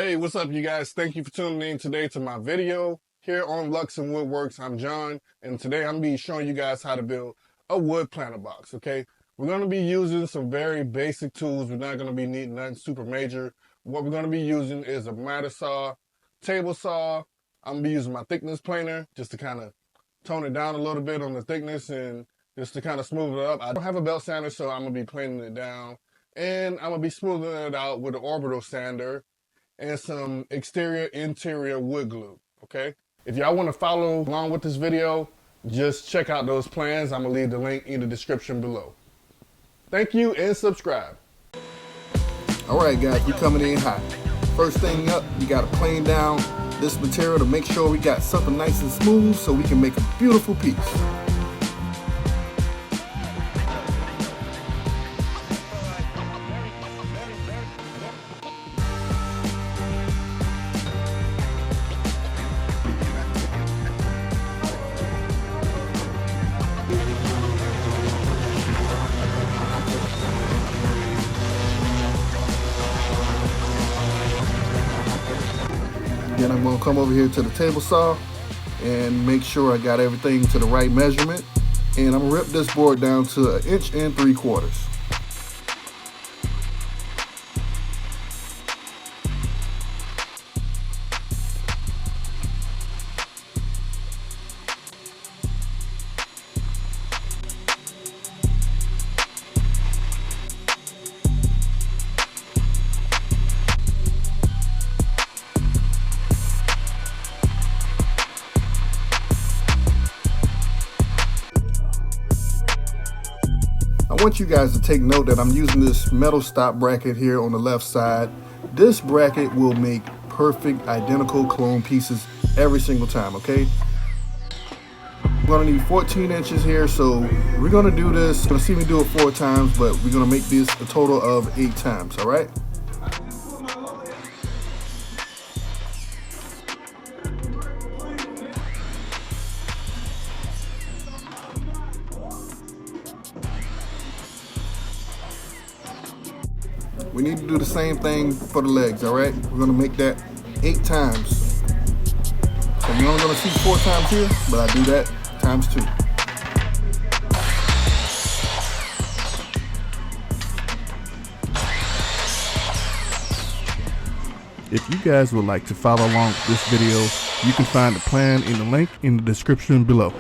Hey, what's up, you guys? Thank you for tuning in today to my video here on Lux and Woodworks. I'm John, and today I'm going to be showing you guys how to build a wood planter box, okay? We're going to be using some very basic tools. We're not going to be needing nothing super major. What we're going to be using is a miter saw, table saw. I'm going to be using my thickness planer just to kind of tone it down a little bit on the thickness and just to kind of smooth it up. I don't have a belt sander, so I'm going to be planing it down. And I'm going to be smoothing it out with an orbital sander and some interior wood glue, okay? If y'all want to follow along with this video, just check out those plans. I'm gonna leave the link in the description below. Thank you and subscribe. All right, guys, we're coming in hot. First thing up, we gotta plane down this material to make sure we got something nice and smooth so we can make a beautiful piece. Then I'm gonna come over here to the table saw and make sure I got everything to the right measurement. And I'm gonna rip this board down to 1 3/4 inches. I want you guys to take note that I'm using this metal stop bracket here on the left side. This bracket will make perfect identical clone pieces every single time, okay? We're gonna need 14 inches here, so we're gonna do this. You're gonna see me do it 4 times, but we're gonna make this a total of 8 times, all right? We need to do the same thing for the legs, all right? We're gonna make that 8 times. So you're only gonna see 4 times here, but I do that times 2. If you guys would like to follow along with this video, you can find the plan in the link in the description below.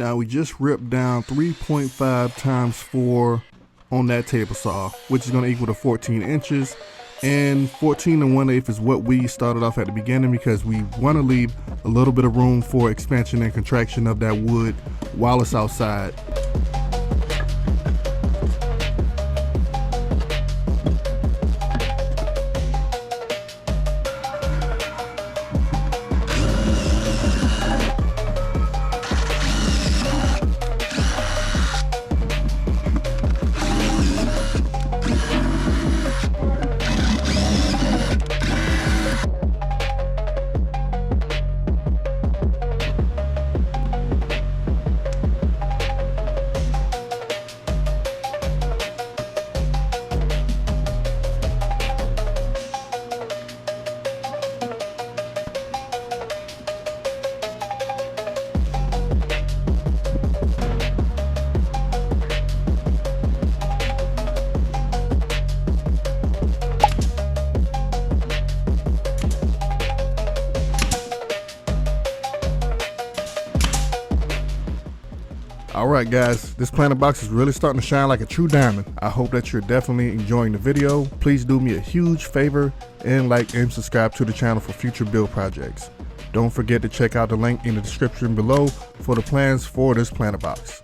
Now we just ripped down 3.5 times 4 on that table saw, which is going to equal to 14 inches. And 14 1/8 is what we started off at the beginning, because we want to leave a little bit of room for expansion and contraction of that wood while it's outside. Alright guys, this planter box is really starting to shine like a true diamond. I hope that you're definitely enjoying the video. Please do me a huge favor and like and subscribe to the channel for future build projects. Don't forget to check out the link in the description below for the plans for this planter box.